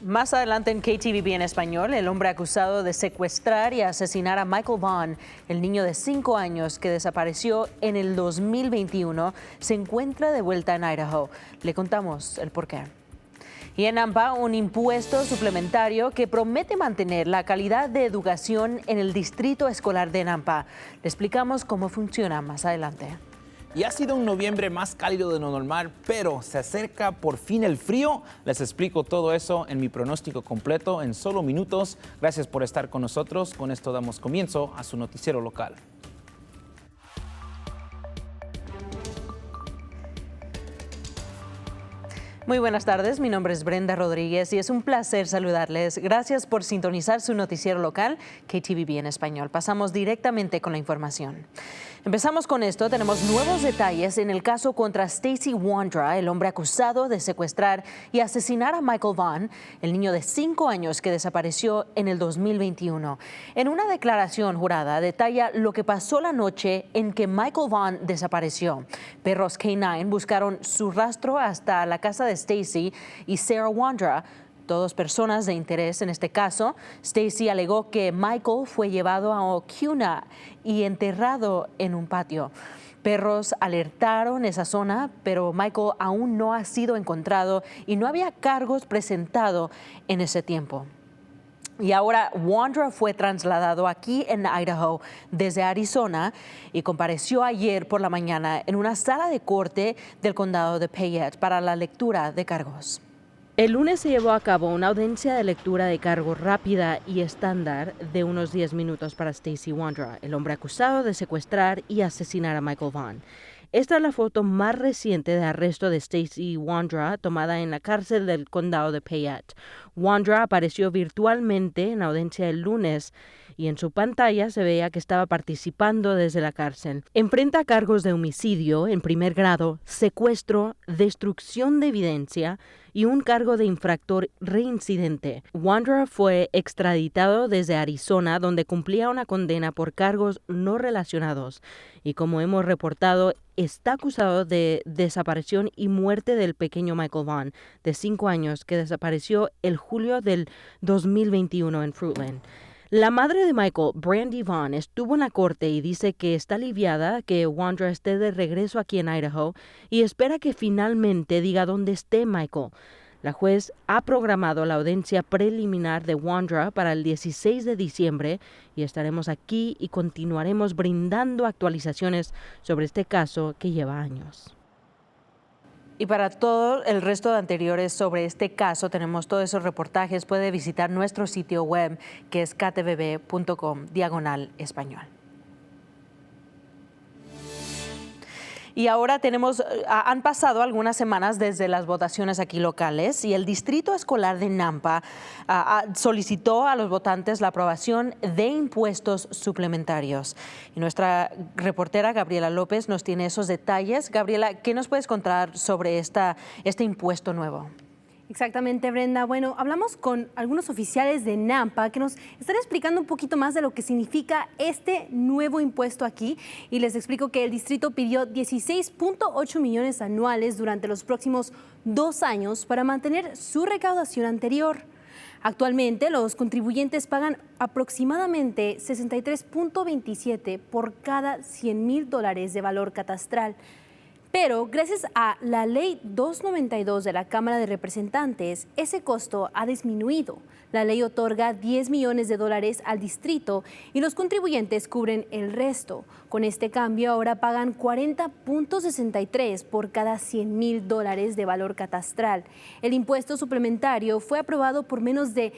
Más adelante en KTVB en español, el hombre acusado de secuestrar y asesinar a Michael Vaughn, el niño de 5 años que desapareció en el 2021, se encuentra de vuelta en Idaho. Le contamos el porqué. Y en Nampa, un impuesto suplementario que promete mantener la calidad de educación en el distrito escolar de Nampa. Le explicamos cómo funciona más adelante. Y ha sido un noviembre más cálido de lo normal, pero se acerca por fin el frío. Les explico todo eso en mi pronóstico completo en solo minutos. Gracias por estar con nosotros. Con esto damos comienzo a su noticiero local. Muy buenas tardes, mi nombre es Brenda Rodríguez y es un placer saludarles. Gracias por sintonizar su noticiero local, KTVB en español. Pasamos directamente con la información. Empezamos con esto. Tenemos nuevos detalles en el caso contra Stacy Wondra, el hombre acusado de secuestrar y asesinar a Michael Vaughn, el niño de 5 años que desapareció en el 2021. En una declaración jurada detalla lo que pasó la noche en que Michael Vaughn desapareció. Perros K9 buscaron su rastro hasta la casa de Stacy y Sarah Wondra, todas personas de interés en este caso. Stacy alegó que Michael fue llevado a Kuna y enterrado en un patio. Perros alertaron esa zona, pero Michael aún no ha sido encontrado y no había cargos presentados en ese tiempo. Y ahora Wondra fue trasladado aquí en Idaho desde Arizona y compareció ayer por la mañana en una sala de corte del condado de Payette para la lectura de cargos. El lunes se llevó a cabo una audiencia de lectura de cargos rápida y estándar de unos 10 minutos para Stacy Wondra, el hombre acusado de secuestrar y asesinar a Michael Vaughn. Esta es la foto más reciente de arresto de Stacy Wondra tomada en la cárcel del condado de Payette. Wondra apareció virtualmente en la audiencia el lunes y en su pantalla se veía que estaba participando desde la cárcel. Enfrenta cargos de homicidio en primer grado, secuestro, destrucción de evidencia y un cargo de infractor reincidente. Wondra fue extraditado desde Arizona, donde cumplía una condena por cargos no relacionados y, como hemos reportado, está acusado de desaparición y muerte del pequeño Michael Vaughn, de 5 años, que desapareció el julio del 2021 en Fruitland. La madre de Michael, Brandy Vaughn, estuvo en la corte y dice que está aliviada que Wondra esté de regreso aquí en Idaho y espera que finalmente diga dónde esté Michael. La juez ha programado la audiencia preliminar de Wondra para el 16 de diciembre y estaremos aquí y continuaremos brindando actualizaciones sobre este caso que lleva años. Y para todo el resto de anteriores sobre este caso, tenemos todos esos reportajes. Puede visitar nuestro sitio web, que es ktvb.com/español. Y ahora han pasado algunas semanas desde las votaciones aquí locales y el Distrito Escolar de Nampa solicitó a los votantes la aprobación de impuestos suplementarios. Y nuestra reportera Gabriela López nos tiene esos detalles. Gabriela, ¿qué nos puedes contar sobre este impuesto nuevo? Exactamente, Brenda. Bueno, hablamos con algunos oficiales de Nampa que nos están explicando un poquito más de lo que significa este nuevo impuesto aquí. Y les explico que el distrito pidió 16.8 millones anuales durante los próximos 2 años para mantener su recaudación anterior. Actualmente, los contribuyentes pagan aproximadamente 63.27 por cada $100,000 de valor catastral. Pero gracias a la Ley 292 de la Cámara de Representantes, ese costo ha disminuido. La ley otorga $10 millones al distrito y los contribuyentes cubren el resto. Con este cambio, ahora pagan 40.63 por cada $100,000 de valor catastral. El impuesto suplementario fue aprobado por menos de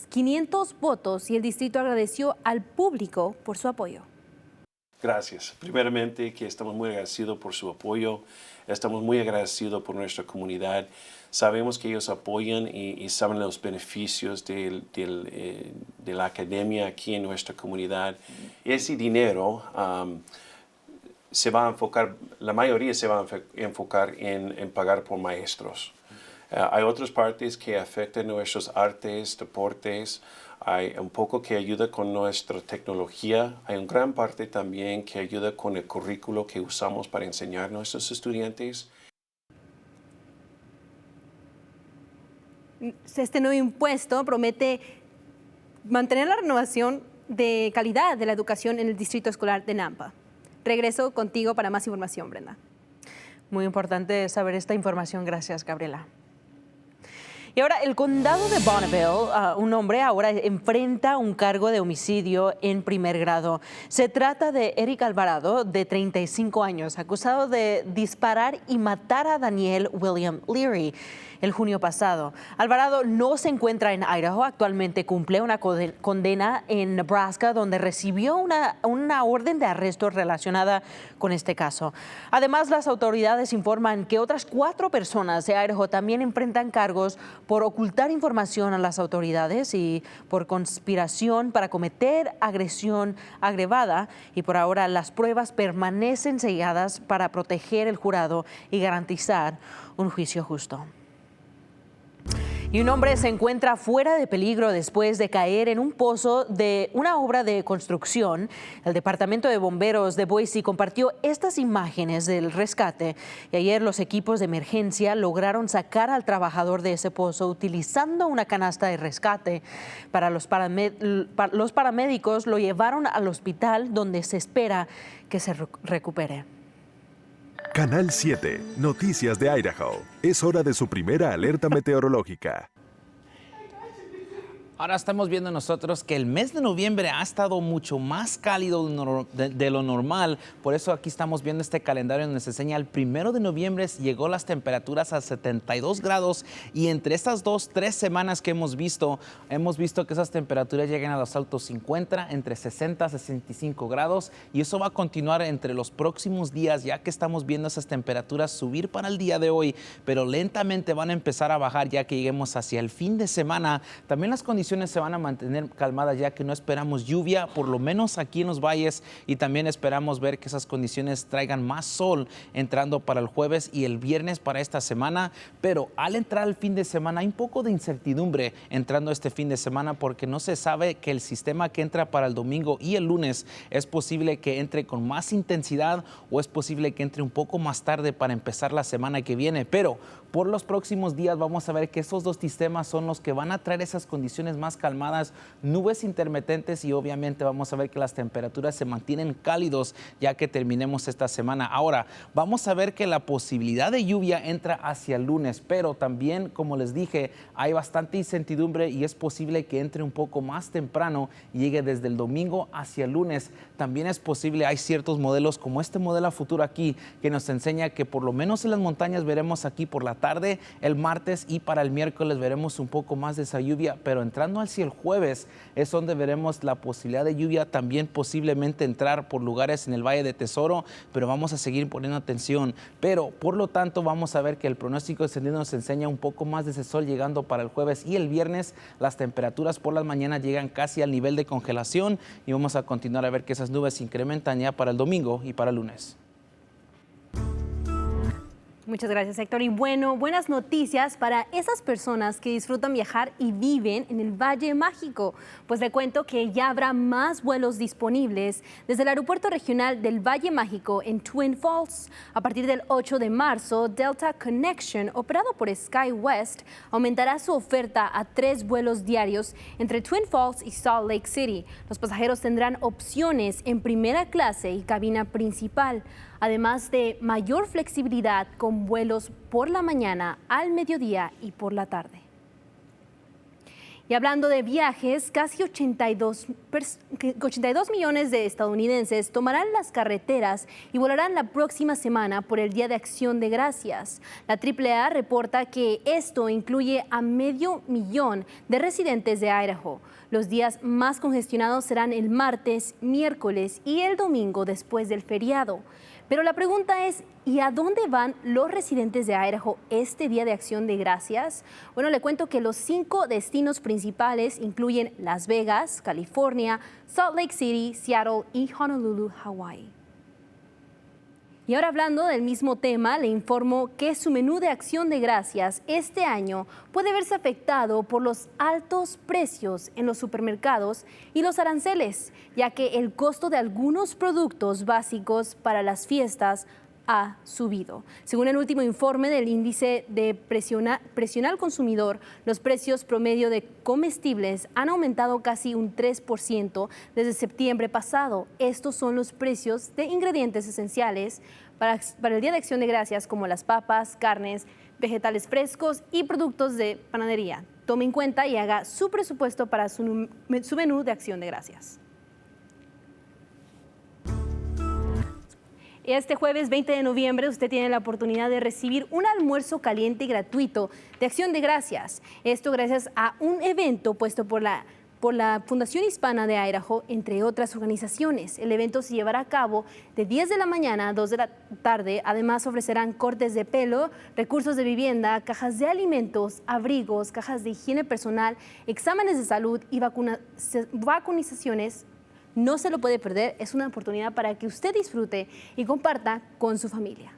500 votos y el distrito agradeció al público por su apoyo. Gracias. Primeramente, que estamos muy agradecidos por su apoyo. Estamos muy agradecidos por nuestra comunidad. Sabemos que ellos apoyan y saben los beneficios de la academia aquí en nuestra comunidad. Ese dinero se va a enfocar, la mayoría se va a enfocar en pagar por maestros. Hay otras partes que afectan nuestros artes, deportes. Hay un poco que ayuda con nuestra tecnología. Hay una gran parte también que ayuda con el currículo que usamos para enseñar a nuestros estudiantes. este nuevo impuesto promete mantener la renovación de calidad de la educación en el distrito escolar de Nampa. Regreso contigo para más información, Brenda. Muy importante saber esta información. Gracias, Gabriela. Y ahora, el condado de Bonneville, un hombre ahora enfrenta un cargo de homicidio en primer grado. Se trata de Eric Alvarado, de 35 años, acusado de disparar y matar a Daniel William Leary el junio pasado. Alvarado no se encuentra en Idaho, actualmente cumple una condena en Nebraska, donde recibió una orden de arresto relacionada con este caso. Además, las autoridades informan que otras 4 personas de Idaho también enfrentan cargos por ocultar información a las autoridades y por conspiración para cometer agresión agravada, y por ahora las pruebas permanecen selladas para proteger el jurado y garantizar un juicio justo. Y un hombre se encuentra fuera de peligro después de caer en un pozo de una obra de construcción. El Departamento de Bomberos de Boise compartió estas imágenes del rescate, y ayer los equipos de emergencia lograron sacar al trabajador de ese pozo utilizando una canasta de rescate. Los paramédicos lo llevaron al hospital, donde se espera que se recupere. Canal 7, Noticias de Idaho. Es hora de su primera alerta meteorológica. Ahora estamos viendo nosotros que el mes de noviembre ha estado mucho más cálido de lo normal. Por eso aquí estamos viendo este calendario donde se enseña el 1 de noviembre llegó las temperaturas a 72 grados, y entre estas 2-3 semanas que hemos visto que esas temperaturas llegan a los altos 50, entre 60 a 65 grados, y eso va a continuar entre los próximos días, ya que estamos viendo esas temperaturas subir para el día de hoy, pero lentamente van a empezar a bajar ya que lleguemos hacia el fin de semana. También las condiciones se van a mantener calmadas, ya que no esperamos lluvia, por lo menos aquí en los valles, y también esperamos ver que esas condiciones traigan más sol entrando para el jueves y el viernes para esta semana. Pero al entrar el fin de semana hay un poco de incertidumbre entrando este fin de semana, porque no se sabe que el sistema que entra para el domingo y el lunes es posible que entre con más intensidad o es posible que entre un poco más tarde para empezar la semana que viene. Pero por los próximos días vamos a ver que esos dos sistemas son los que van a traer esas condiciones más calmadas, nubes intermitentes, y obviamente vamos a ver que las temperaturas se mantienen cálidos ya que terminemos esta semana. Ahora vamos a ver que la posibilidad de lluvia entra hacia el lunes, pero también, como les dije, hay bastante incertidumbre y es posible que entre un poco más temprano y llegue desde el domingo hacia el lunes. También es posible, hay ciertos modelos como este modelo a futuro aquí que nos enseña que por lo menos en las montañas veremos aquí por la tarde el martes, y para el miércoles veremos un poco más de esa lluvia, pero entrando hacia el jueves es donde veremos la posibilidad de lluvia también posiblemente entrar por lugares en el Valle de Tesoro, pero vamos a seguir poniendo atención. Pero por lo tanto vamos a ver que el pronóstico extendido nos enseña un poco más de ese sol llegando para el jueves y el viernes. Las temperaturas por las mañanas llegan casi al nivel de congelación, y vamos a continuar a ver que esas nubes se incrementan ya para el domingo y para el lunes. Muchas gracias, Héctor. Y bueno, buenas noticias para esas personas que disfrutan viajar y viven en el Valle Mágico. Pues le cuento que ya habrá más vuelos disponibles desde el aeropuerto regional del Valle Mágico en Twin Falls. A partir del 8 de marzo, Delta Connection, operado por SkyWest, aumentará su oferta a 3 vuelos diarios entre Twin Falls y Salt Lake City. Los pasajeros tendrán opciones en primera clase y cabina principal, además de mayor flexibilidad con vuelos por la mañana, al mediodía y por la tarde. Y hablando de viajes, casi 82 millones de estadounidenses tomarán las carreteras y volarán la próxima semana por el Día de Acción de Gracias. La AAA reporta que esto incluye a 500,000 de residentes de Idaho. Los días más congestionados serán el martes, miércoles y el domingo después del feriado. Pero la pregunta es, ¿y a dónde van los residentes de Idaho este Día de Acción de Gracias? Bueno, le cuento que los 5 destinos principales incluyen Las Vegas, California, Salt Lake City, Seattle y Honolulu, Hawái. Y ahora, hablando del mismo tema, le informo que su menú de Acción de Gracias este año puede verse afectado por los altos precios en los supermercados y los aranceles, ya que el costo de algunos productos básicos para las fiestas ha subido. Según el último informe del índice de presión al consumidor, los precios promedio de comestibles han aumentado casi un 3% desde septiembre pasado. Estos son los precios de ingredientes esenciales para el Día de Acción de Gracias, como las papas, carnes, vegetales frescos y productos de panadería. Tome en cuenta y haga su presupuesto para su menú de Acción de Gracias. Este jueves 20 de noviembre usted tiene la oportunidad de recibir un almuerzo caliente y gratuito de Acción de Gracias. Esto gracias a un evento puesto por la Fundación Hispana de Idaho, entre otras organizaciones. El evento se llevará a cabo de 10 de la mañana a 2 de la tarde. Además, ofrecerán cortes de pelo, recursos de vivienda, cajas de alimentos, abrigos, cajas de higiene personal, exámenes de salud y vacunaciones. No se lo puede perder, es una oportunidad para que usted disfrute y comparta con su familia.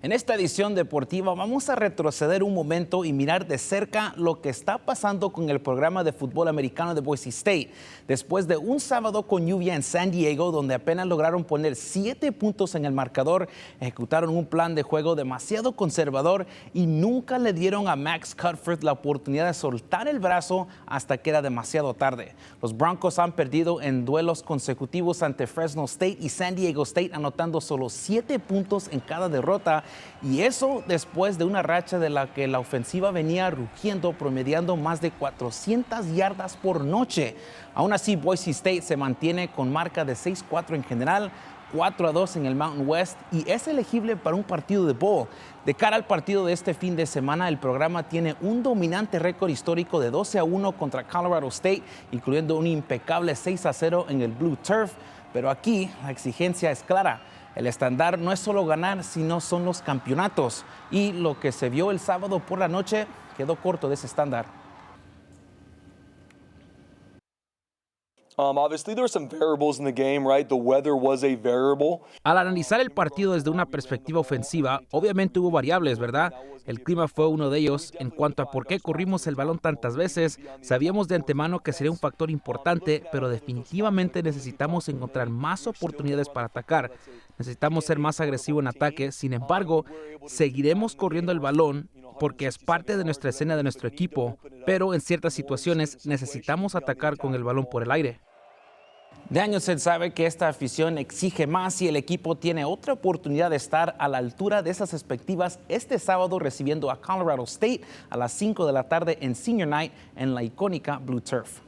En esta edición deportiva vamos a retroceder un momento y mirar de cerca lo que está pasando con el programa de fútbol americano de Boise State. Después de un sábado con lluvia en San Diego, donde apenas lograron poner 7 puntos en el marcador, ejecutaron un plan de juego demasiado conservador y nunca le dieron a Max Cutford la oportunidad de soltar el brazo hasta que era demasiado tarde. Los Broncos han perdido en duelos consecutivos ante Fresno State y San Diego State, anotando solo 7 puntos en cada derrota. Y eso después de una racha de la que la ofensiva venía rugiendo, promediando más de 400 yardas por noche. Aún así, Boise State se mantiene con marca de 6-4 en general, 4-2 en el Mountain West y es elegible para un partido de bowl. De cara al partido de este fin de semana, el programa tiene un dominante récord histórico de 12-1 contra Colorado State, incluyendo un impecable 6-0 en el Blue Turf. Pero aquí la exigencia es clara. El estándar no es solo ganar, sino son los campeonatos. Y lo que se vio el sábado por la noche quedó corto de ese estándar. Obviously, there were some variables in the game, right? The weather was a variable. Al analizar el partido desde una perspectiva ofensiva, obviamente hubo variables, ¿verdad? El clima fue uno de ellos. En cuanto a por qué corrimos el balón tantas veces, sabíamos de antemano que sería un factor importante, pero definitivamente necesitamos encontrar más oportunidades para atacar. Necesitamos ser más agresivos en ataque. Sin embargo, seguiremos corriendo el balón porque es parte de nuestra escena de nuestro equipo, pero en ciertas situaciones necesitamos atacar con el balón por el aire. De años se sabe que esta afición exige más y el equipo tiene otra oportunidad de estar a la altura de esas expectativas este sábado, recibiendo a Colorado State a las 5 de la tarde en Senior Night en la icónica Blue Turf.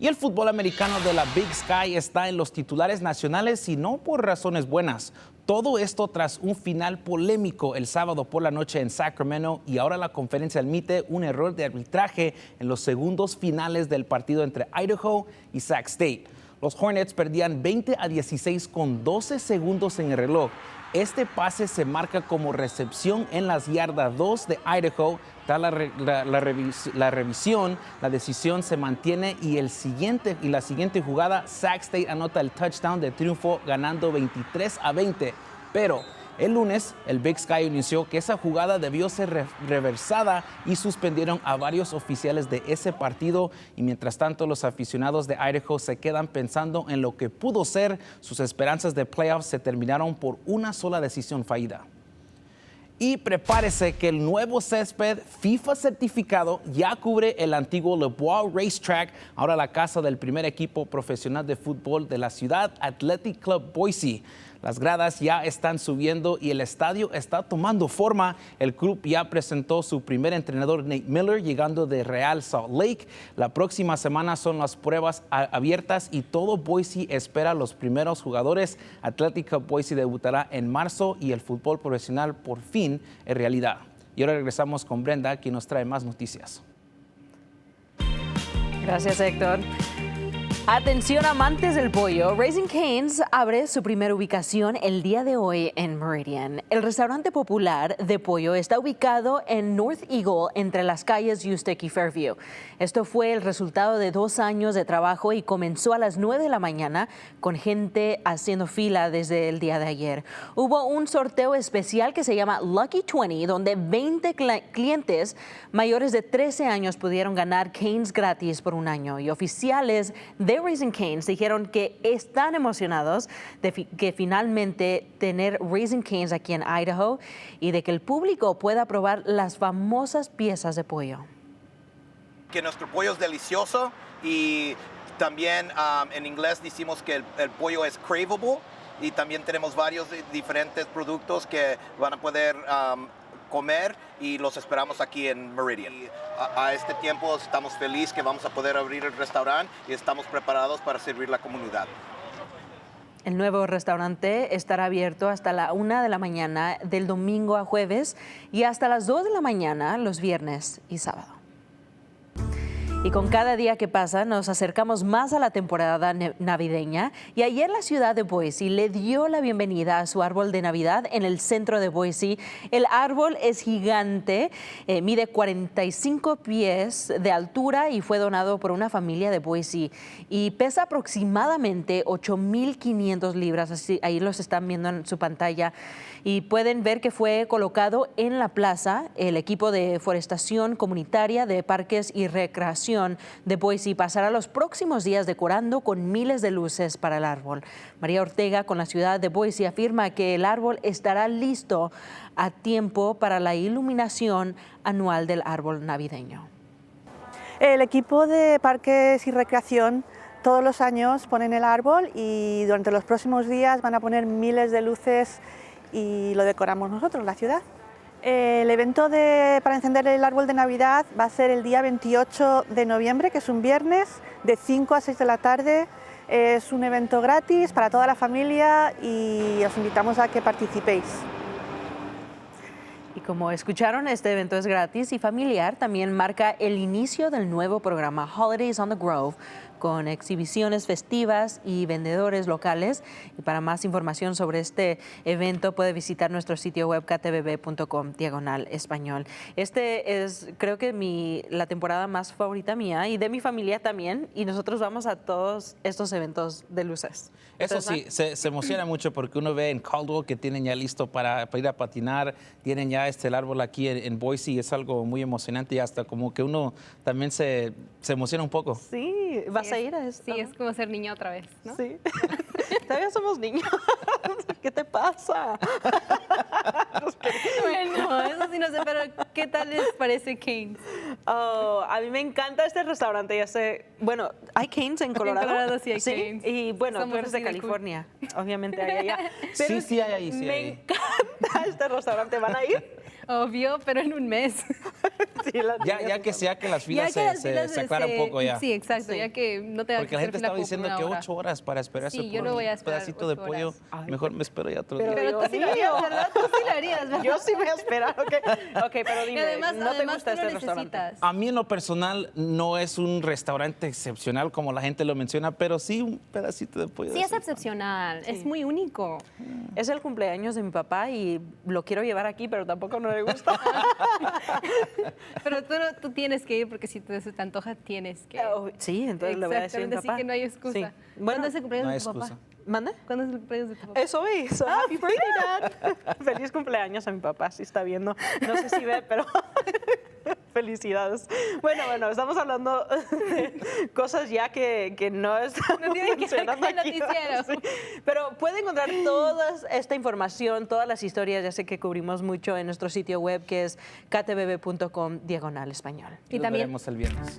Y el fútbol americano de la Big Sky está en los titulares nacionales y no por razones buenas. Todo esto tras un final polémico el sábado por la noche en Sacramento, y ahora la conferencia admite un error de arbitraje en los segundos finales del partido entre Idaho y Sac State. Los Hornets perdían 20-16 con 12 segundos en el reloj. Este pase se marca como recepción en las yardas 2 de Idaho. Tras la revisión, la decisión se mantiene y la siguiente jugada, Sac State anota el touchdown de triunfo ganando 23-20. Pero el lunes, el Big Sky anunció que esa jugada debió ser reversada y suspendieron a varios oficiales de ese partido. Y mientras tanto, los aficionados de Idaho se quedan pensando en lo que pudo ser. Sus esperanzas de playoffs se terminaron por una sola decisión fallida. Y prepárese que el nuevo césped FIFA certificado ya cubre el antiguo Le Bois Racetrack, ahora la casa del primer equipo profesional de fútbol de la ciudad, Athletic Club Boise. Las gradas ya están subiendo y el estadio está tomando forma. El club ya presentó su primer entrenador, Nate Miller, llegando de Real Salt Lake. La próxima semana son las pruebas abiertas y todo Boise espera los primeros jugadores. Athletic Club Boise debutará en marzo y el fútbol profesional por fin es realidad. Y ahora regresamos con Brenda, quien nos trae más noticias. Gracias, Héctor. Atención amantes del pollo, Raising Cane's abre su primera ubicación el día de hoy en Meridian. El restaurante popular de pollo está ubicado en North Eagle, entre las calles Ustek y Fairview. Esto fue el resultado de 2 años de trabajo y comenzó a las 9 de la mañana con gente haciendo fila desde el día de ayer. Hubo un sorteo especial que se llama Lucky 20, donde 20 clientes mayores de 13 años pudieron ganar Cane's gratis por un año, y oficiales de de Raising Cane's dijeron que están emocionados de que finalmente tener Raising Cane's aquí en Idaho y de que el público pueda probar las famosas piezas de pollo. Que nuestro pollo es delicioso y también en inglés decimos que el pollo es craveable y también tenemos varios diferentes productos que van a poder comer y los esperamos aquí en Meridian. A este tiempo estamos felices que vamos a poder abrir el restaurante y estamos preparados para servir a la comunidad. El nuevo restaurante estará abierto hasta la 1 de la mañana del domingo a jueves y hasta las 2 de la mañana los viernes y sábado. Y con cada día que pasa nos acercamos más a la temporada navideña y ayer la ciudad de Boise le dio la bienvenida a su árbol de Navidad en el centro de Boise. El árbol es gigante, mide 45 pies de altura y fue donado por una familia de Boise y pesa aproximadamente 8,500 libras, así, ahí los están viendo en su pantalla y pueden ver que fue colocado en la plaza. El equipo de forestación comunitaria de parques y recreación de Boise pasará los próximos días decorando con miles de luces para el árbol. María Ortega con la ciudad de Boise afirma que el árbol estará listo a tiempo para la iluminación anual del árbol navideño. El equipo de parques y recreación todos los años ponen el árbol y durante los próximos días van a poner miles de luces y lo decoramos nosotros, la ciudad. El evento para encender el árbol de Navidad va a ser el día 28 de noviembre, que es un viernes, de 5 a 6 de la tarde. Es un evento gratis para toda la familia y os invitamos a que participéis. Y como escucharon, este evento es gratis y familiar. También marca el inicio del nuevo programa Holidays on the Grove, con exhibiciones festivas y vendedores locales. Y para más información sobre este evento puede visitar nuestro sitio web ktbb.com/español. Este es, creo que la temporada más favorita mía y de mi familia también. Y nosotros vamos a todos estos eventos de luces. Eso sí, se emociona mucho porque uno ve en Caldwell que tienen ya listo para ir a patinar, tienen ya el árbol aquí en Boise y es algo muy emocionante y hasta como que uno también se emociona un poco. Sí, vas a ir a esto. Sí, es como ser niña otra vez, ¿no? Sí. Todavía somos niños. ¿Qué te pasa? Bueno, eso sí no sé, pero ¿qué tal les parece Cane's? Oh, a mí me encanta este restaurante. Ya sé, bueno, ¿hay Cane's en Colorado? En Colorado sí hay Cane's. Y bueno, Somos tú eres de así de California. Obviamente hay allá. Pero Sí hay ahí, sí me hay. encanta este restaurante. ¿Van a ir? Obvio, pero en un mes. Sí, Ya que las filas se aclaran un poco ya. Sí, exacto, Sí. ya que no te Porque la gente estaba diciendo que 8 horas para esperar Sí, eso yo por no voy a un esperar pedacito de 8 pollo. horas. Mejor me espero ya otro Pero- día. Pero tú sí lo harías, ¿verdad? Tú sí lo harías, ¿verdad? Yo sí voy a esperar, ¿ok? Ok, pero Y dime, además, ¿no te gusta tú lo este restaurante? necesitas. A mí en lo personal no es un restaurante excepcional como la gente lo menciona, pero sí un pedacito de pollo. Sí, de es eso. excepcional, es muy único. Es el cumpleaños de mi papá y lo quiero llevar aquí, pero tampoco no le gusta. Pero tú tienes que ir porque si se te antoja, tienes que ir. Oh, sí, entonces le voy a decir a mi Exactamente, así papá. que no hay excusa. Sí. Bueno, ¿Cuándo es el cumpleaños no hay de tu papá? excusa. ¿mande? ¿Cuándo es el cumpleaños de tu papá? Es hoy. So happy birthday, Dad. Feliz cumpleaños a mi papá, si está viendo. No sé si ve, pero felicidades. Bueno, estamos hablando de cosas ya que no están No tiene que ver con el aquí. noticiero. Sí. Pero puede encontrar toda esta información, todas las historias, ya sé que cubrimos mucho en nuestro sitio web que es ktbb.com/español. Y nos también veremos el viernes.